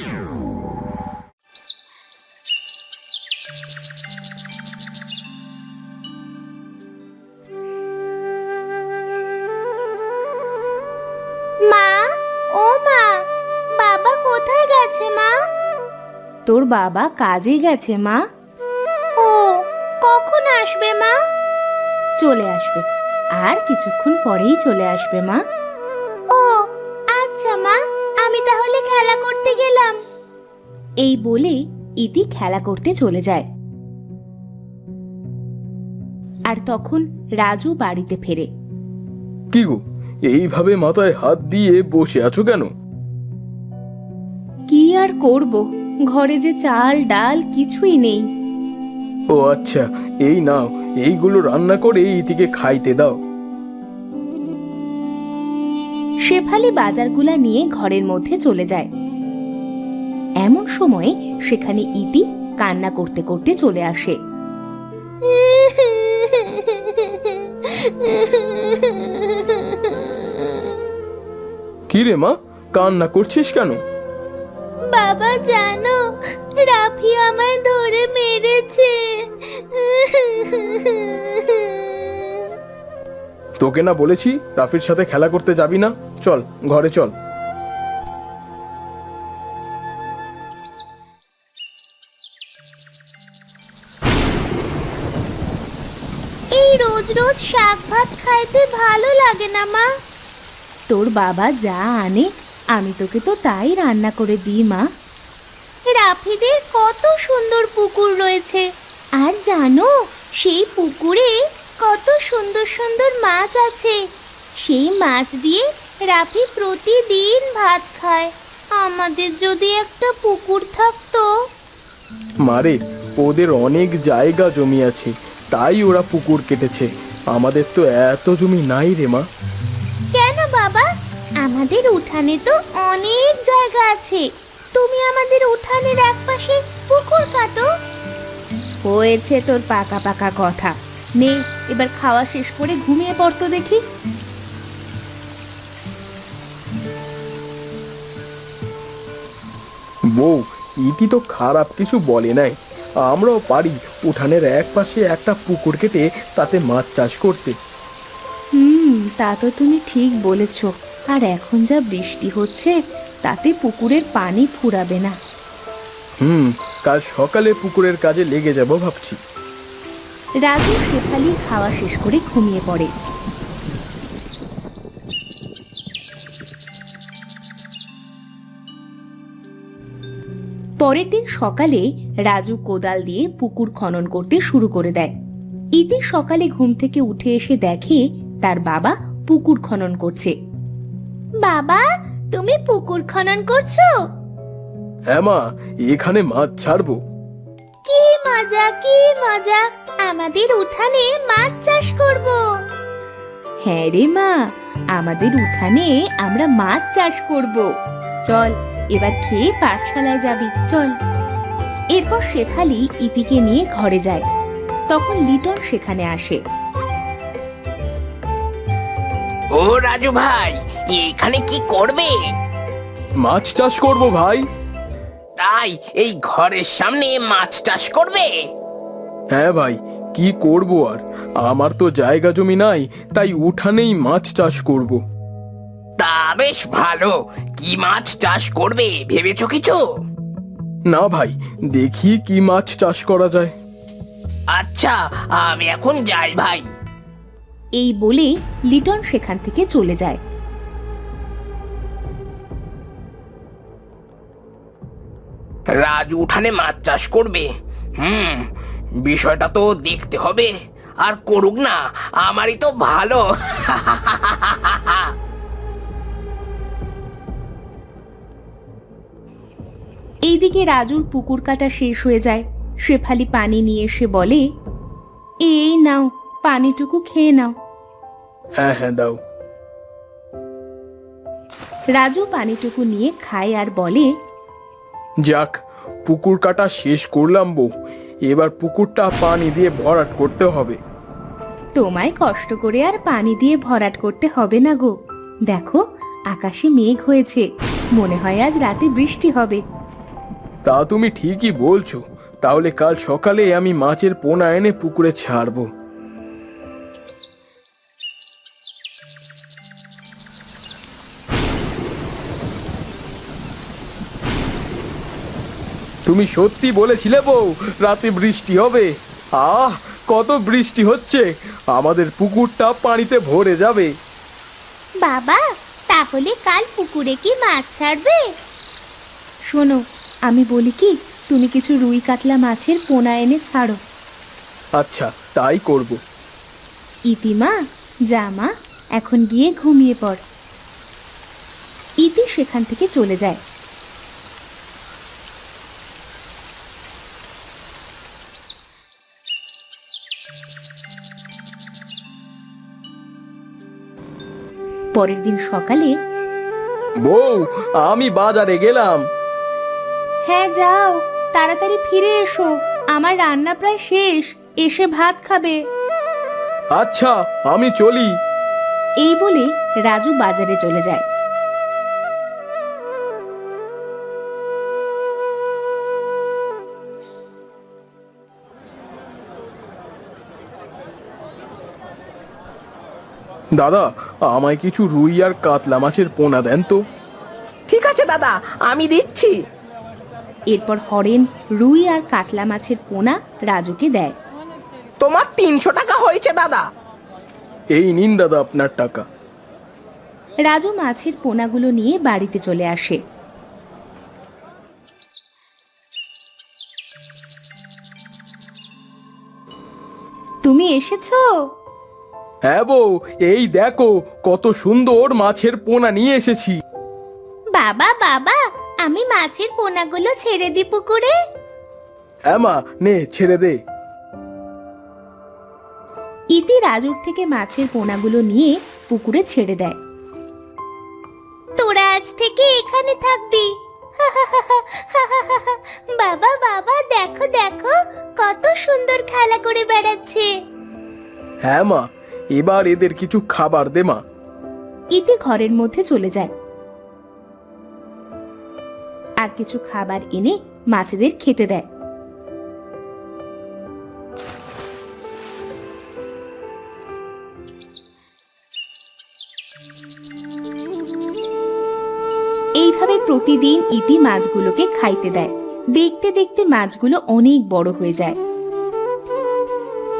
মা, ও মা, বাবা কোথায় গেছে মা? তোর বাবা কাজে গেছে মা। ও, কখন আসবে মা? চলে আসবে, আর কিছুক্ষণ পরেই চলে আসবে মা। ও আচ্ছা মা, আমি তাহলে খেলা করতে গেলাম। এই বলে ইতি খেলা করতে চলে যায়। আর তখন রাজু বাড়িতে ফেরে। কি গো, এইভাবে মাথায় হাত দিয়ে বসে আছো কেন? কি আর করব, ঘরে যে চাল ডাল কিছুই নেই। ও আচ্ছা, এই নাও, এইগুলো রান্না করে ইতিকে খাইতে দাও। শেফালি বাজারগুলা নিয়ে ঘরের মধ্যে চলে যায়। এমন সময় সেখানে ইতি কান্না করতে করতে চলে আসে। কি রে মা, কান্না করছিস কেন? বাবা জানো, রাফি আমায় ধরে মেরেছে। তোকে না বলেছি রাফির সাথে খেলা করতে যাবি না? চল ঘরে চল। এই রোজ রোজ শাক ভাত খাইতে ভালো লাগে না মা। তোর বাবা যা আনে আমি তোকে তো তাই রান্না করে দিই মা। রাফিদের কত সুন্দর পুকুর রয়েছে, আর জানো সেই পুকুরে কত সুন্দর সুন্দর মাছ আছে। সেই মাছ দিয়ে রাফি প্রতিদিন ভাত খায়। আমাদের যদি একটা পুকুর থাকতো। মারে, ওদের অনেক জায়গা জমি আছে, তাই ওরা পুকুর কেটেছে। আমাদের তো এত জমি নাই রে মা। কেন বাবা, আমাদের উঠানে তো অনেক জায়গা আছে। তুমি আমাদের উঠানের একপাশে পুকুর কাটো। হয়েছে তোর পাকা পাকা কথা। নে, এবার খাওয়া শেষ করে ঘুমিয়ে পড়তো দেখি। বউ, ইতি তো খারাপ কিছু বলে নাই। আমরাও পারি উঠানের এক পাশে একটা পুকুর কেটে তাতে মাছ চাষ করতে। তা তো তুমি ঠিক বলেছ। আর এখন যা বৃষ্টি হচ্ছে তাতে পুকুরের পানি ফুরাবে না। কাল সকালে পুকুরের কাজে লেগে যাব ভাবছি। রাজু শেফালি খাওয়া শেষ করে ঘুমিয়ে পড়ে। পরের দিন সকালে রাজু কোদাল দিয়ে পুকুর খনন করতে শুরু করে দেয়। ইতি সকালে ঘুম থেকে উঠে এসে দেখে তার বাবা পুকুর খনন করছে। বাবা, তুমি পুকুর খনন করছো? হ্যাঁ মা, এখানে মাছ ছাড়বো। কি মজা, কি মজা! আমাদের উঠানে মাছ চাষ করব। হ্যাঁ রে মা, আমাদের উঠানে আমরা মাছ চাষ করব। চল এবার খেয়ে পাঠশালায় যাবি, চল। এরপর শেফালি ইতিকে নিয়ে ঘরে যায়। তখন লিটন সেখানে আসে। ও রাজু ভাই, এখানে কি করবে? মাছ চাষ করব ভাই। তাই এই ঘরের সামনে মাছ চাষ করবে? হ্যাঁ ভাই, কি করব আর, আমার তো জায়গা জমি নাই, তাই উঠানেই মাছ চাষ করব। তা বেশ ভালো। কি মাছ চাষ করবে ভেবেছো কিছু? না ভাই, দেখি কি মাছ চাষ করা যায়। আচ্ছা, আমি এখন যাই ভাই। এই বলে লিটন সেখান থেকে চলে যায়। রাজু উঠানে মাছ চাষ করবে। বিষয়টা তো দেখতে হবে। আর করুক না, আমারই তো ভালো। এইদিকে রাজুর পুকুর কাটা শেষ হয়ে যায়। শেফালি পানি নিয়ে এসে বলে, এই নাও, পানিটুকু খেয়ে নাও। হ্যাঁ হ্যাঁ, দাও। রাজু পানিটুকু নিয়ে খায় আর বলে, যাক, পুকুর কাটা শেষ করলাম বউ। এবার পুকুরটা পানি দিয়ে ভরাট করতে হবে। তোমায় কষ্ট করে আর পানি দিয়ে ভরাট করতে হবে না গো। দেখো, আকাশে মেঘ হয়েছে, মনে হয় আজ রাতে বৃষ্টি হবে। তা তুমি ঠিকই বলছো। তাহলে কাল সকালে আমি মাছের পোনা এনে পুকুরে ছাড়বো। তুমি সত্যি বলেছিলে বউ, রাতে বৃষ্টি হবে। আহ, কত বৃষ্টি হচ্ছে! আমাদের পুকুরটা পানিতে ভরে যাবে। বাবা, তাহলে কাল পুকুরে কি মাছ ছাড়বে? শোনো, আমি বলি কি, তুমি কিছু রুই কাতলা মাছের পোনা এনে ছাড়ো। আচ্ছা, তাই করব। ইতিমা, যা মা, এখন গিয়ে ঘুমিয়ে পড়। ইতি সেখান থেকে চলে যায়। পরের দিন সকালে, বউ, আমি বাজারে গেলাম। হ্যাঁ যাও, তাড়াতাড়ি ফিরে এসো, আমার রান্না প্রায় শেষ, এসে ভাত খাবে। আচ্ছা, আমি চলি। এই বলে রাজু বাজারে চলে যায়। দাদা, আমায় কিছু রুই আর কাতলা মাছের পোনা দেন তো। ঠিক আছে দাদা, আমি দিচ্ছি। এরপর হরেন রুই আর কাতলা মাছের পোনা রাজুকে দেয়। তোমার 300 টাকা হয়েছে দাদা। এই নিন দাদা আপনার টাকা। রাজু মাছের পোনাগুলো নিয়ে বাড়িতে চলে আসে। তুমি এসেছো? হ্যাঁ বউ, এই দেখো কত সুন্দর মাছের পোনা নিয়ে এসেছি। বাবা বাবা, আমি মাছের পোনাগুলো ছেড়ে দিই পুকুরে। হ্যাঁ মা, নে ছেড়ে দে। ইতি রাজুর থেকে মাছের পোনাগুলো নিয়ে পুকুরে ছেড়ে দেয়। তোরা আজ থেকে এখানে থাকবি। বাবা বাবা, দেখো দেখো কত সুন্দর খেলা করে বেড়াচ্ছে। হ্যাঁ মা, এবার এদের কিছু খাবার দে মা। ইতি ঘরের মধ্যে চলে যায় আর কিছু খাবার এনে মাছেদের খেতে দেয়। এইভাবে প্রতিদিন ইতি মাছগুলোকে খাইতে দেয়। দেখতে দেখতে মাছগুলো অনেক বড় হয়ে যায়।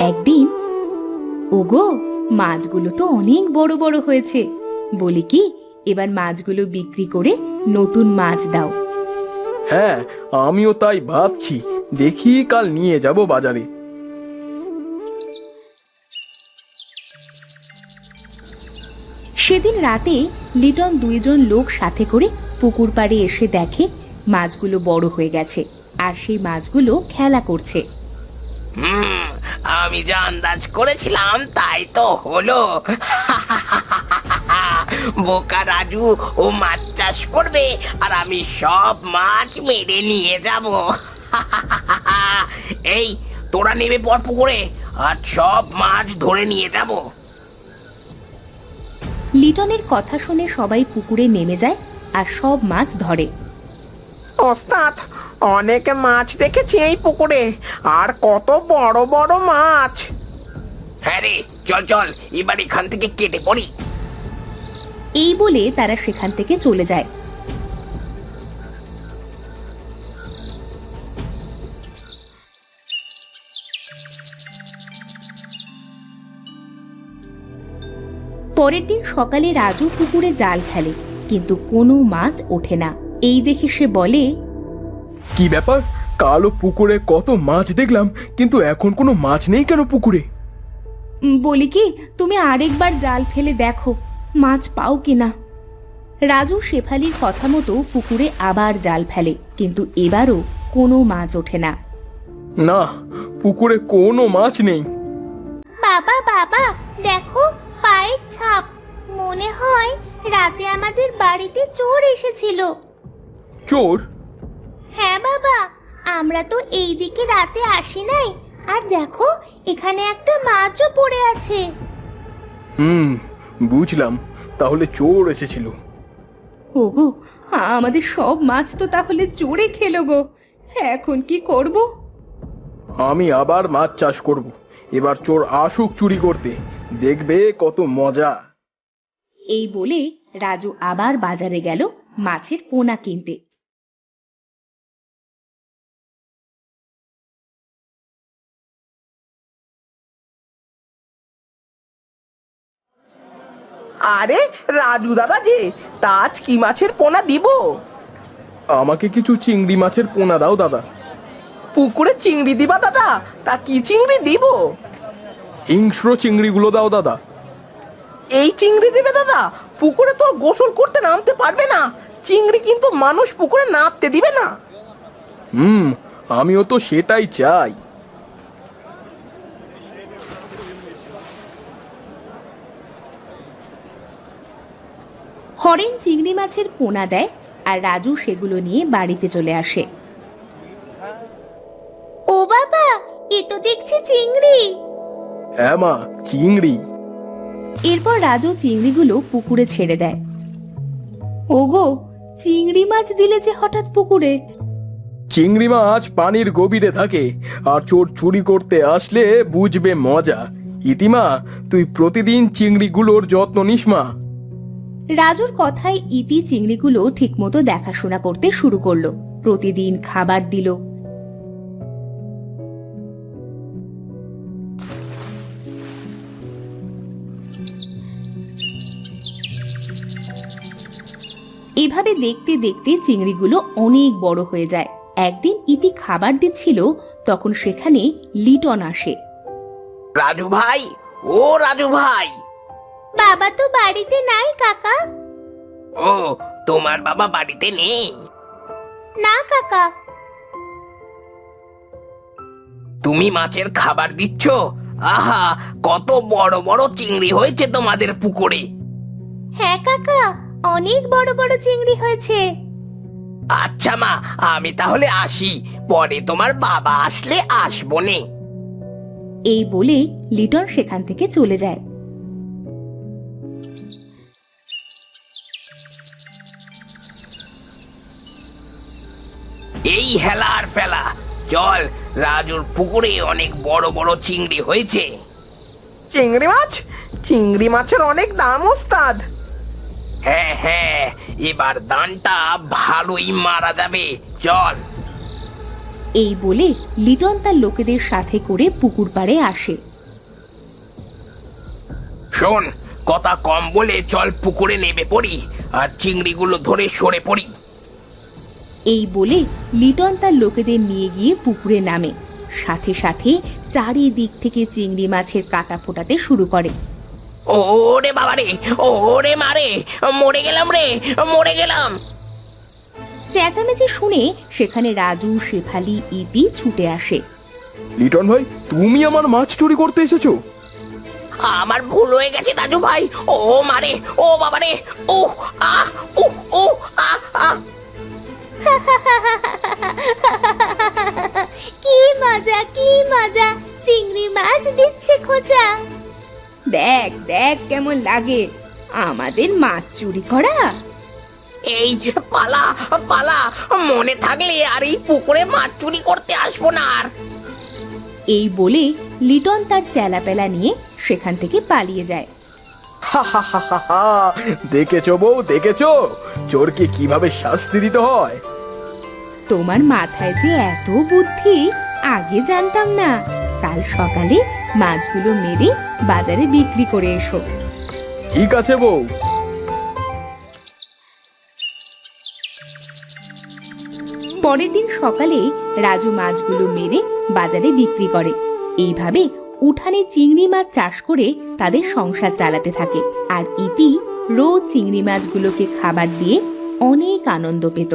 একদিন, ওগো, মাছগুলো তো অনেক বড় বড় হয়েছে, বলি কি, এবার মাছগুলো বিক্রি করে নতুন মাছ দাও। হ্যাঁ, আমিও তাই ভাবছি। দেখি কাল নিয়ে যাব বাজারে। সেদিন রাতে লিটন 2 জন লোক সাথে করে পুকুর পাড়ে এসে দেখে মাছগুলো বড় হয়ে গেছে আর সেই মাছগুলো খেলা করছে। আমি যা আন্দাজ করেছিলাম তাই তো হলো। বোকা রাজু ও মাছ চাষ করবে আর আমি সব মাছ মেরে নিয়ে যাব। এই, তোরা নেমে পড় পুকুরে, আর সব মাছ ধরে নিয়ে যাব। লিটনের কথা শুনে সবাই পুকুরে নেমে যায় আর সব মাছ ধরে। ওস্তাদ, অনেক মাছ দেখেছি এই পুকুরে, আর কত বড় বড় মাছ। হ্যাঁ রে, চল চল, এবার এখান থেকে কেটে পড়ি। এই বলে তারা সেখান থেকে চলে যায়। পরের দিন সকালে রাজু পুকুরে জাল ফেলে, কিন্তু কোনো মাছ ওঠে না। এই দেখে সে বলে, কি ব্যাপার, কালো পুকুরে কত মাছ দেখলাম, কিন্তু এখন কোনো মাছ নেই কেন পুকুরে? বলি কি, তুমি আরেকবার জাল ফেলে দেখো, মাছ পাও কিনা। রাজু শেফালির কথা মতো পুকুরে আবার জাল ফেলে, কিন্তু এবারও কোনো মাছ ওঠে না। না, পুকুরে কোনো মাছ নেই। বাবা বাবা, দেখো পায়ের ছাপ। মনে হয় রাতে আমাদের বাড়িতে চোর এসেছিল। চোর? হ্যাঁ বাবা, আমরা তো এই দিকে রাতে আসি নাই। আর দেখো, এখানে একটা মাছও পড়ে আছে। বুঝলাম, তাহলে চোর এসেছিল। ওগো, আমাদের সব মাছ তো তাহলে চোরে খেলো গো। এখন কি করব? আমি আবার মাছ চাষ করব। এবার চোর আসুক চুরি করতে, দেখবে কত মজা। এই বলে রাজু আবার বাজারে গেল মাছের পোনা কিনতে। আরে রাজু দাদা যে, তা আজ কি মাছের পোনা দিব? আমাকে কিছু চিংড়ি মাছের পোনা দাও দাদা। পুকুরে চিংড়ি দিবা দাদা? তা কি চিংড়ি দিব? হিংস্র চিংড়িগুলো দাও দাদা। এই চিংড়ি দিবে দাদা? পুকুরে তো গোসল করতে নামতে পারবে না, চিংড়ি কিন্তু মানুষ পুকুরে নামতে দিবে না। আমিও তো সেটাই চাই। হরেন চিংড়ি মাছের পোনা দেয় আর রাজু সেগুলো নিয়ে বাড়িতে চলে আসে। ও বাবা, এ তো দেখছি চিংড়ি। হ্যাঁ মা, চিংড়ি। এরপর রাজু চিংড়িগুলো পুকুরে ছেড়ে দেয়। ওগো, চিংড়ি মাছ দিলে যে হঠাৎ পুকুরে? চিংড়ি মাছ পানির গভীরে থাকে, আর চোর চুরি করতে আসলে বুঝবে মজা। ইতিমা, তুই প্রতিদিন চিংড়িগুলোর যত্ন নিস মা। রাজুর কথায় ইতি চিংড়িগুলো ঠিকমতো দেখাশোনা করতে শুরু করলো। প্রতিদিন খাবার দিল। এভাবে দেখতে দেখতে চিংড়িগুলো অনেক বড় হয়ে যায়। একদিন ইতি খাবার দিচ্ছিল, তখন সেখানে লিটন আসে। রাজু ভাই, ও রাজু ভাই। বাবা তো বাড়িতে নাই কাকা। ও, তোমার বাবা বাড়িতে নেই? না কাকা। তুমি মাছের খাবার দিচ্ছ? আহা, কত বড় বড় চিংড়ি হয়েছে তোমাদের পুকুরে। হ্যাঁ কাকা, অনেক বড় বড় চিংড়ি হয়েছে। আচ্ছা মা, আমি তাহলে আসি, পরে তোমার বাবা আসলে আসবো নে। এই বলে লিটন সেখান থেকে চলে যায়। এই হেলার ফেলা, চল, রাজুর পুকুরে অনেক বড় বড় চিংড়ি হয়েছে। চিংড়ি মাছ? চিংড়ি মাছের অনেক দাম ওস্তাদ। হ্যাঁ হ্যাঁ, এবার দানটা ভালোই মারা যাবে, চল। এই বলে লিটন তার লোকেদের সাথে করে পুকুর পাড়ে আসে। শোন, কথা কম বলে চল পুকুরে নেমে পড়ি আর চিংড়িগুলো ধরে সরে পড়ি। এই বলে লিটন তার লোকেদের নিয়ে গিয়ে পুকুরে নামে। সাথে সাথে চারিদিক থেকে চিংড়ি মাছের কাঁটা ফোটাতে শুরু করে। ওরে বাবা রে, ওরে মারে, মরে গেলাম রে, মরে গেলাম। চেঁচামেচি শুনে সেখানে রাজু, শেফালি, ইতি ছুটে আসে। লিটন ভাই, তুমি আমার মাছ চুরি করতে এসেছো? আমার ভুল হয়ে গেছে রাজু ভাই, ও মারে, ও বাবা রে, ও আহ, ও ও আহ আহ। কি মজা, কি মজা, চিংড়ি মাছ দিচ্ছে খোঁজা। দেখ দেখ কেমন লাগে আমাদের মাছ চুরি করা। এই পালা পালা, মনে থাকলে আর এই পুকুরে মাছ চুরি করতে আসবো না আর। এই বলে লিটন তার চেলাপেলা নিয়ে সেখান থেকে পালিয়ে যায়। দেখেছো বউ, দেখেছো চোরকে কিভাবে শাস্তি দিতে হয়? তোমার মাথায় যে এত বুদ্ধি, আগে জানতাম না। কাল সকালে মাছগুলো মেরে বাজারে বিক্রি করে এসো। ঠিক আছে বউ। পরের দিন সকালে রাজু মাছগুলো মেরে বাজারে বিক্রি করে। এইভাবে উঠানে চিংড়ি মাছ চাষ করে তাদের সংসার চালাতে থাকে। আর ইতি রোজ চিংড়ি মাছগুলোকে খাবার দিয়ে অনেক আনন্দ পেত।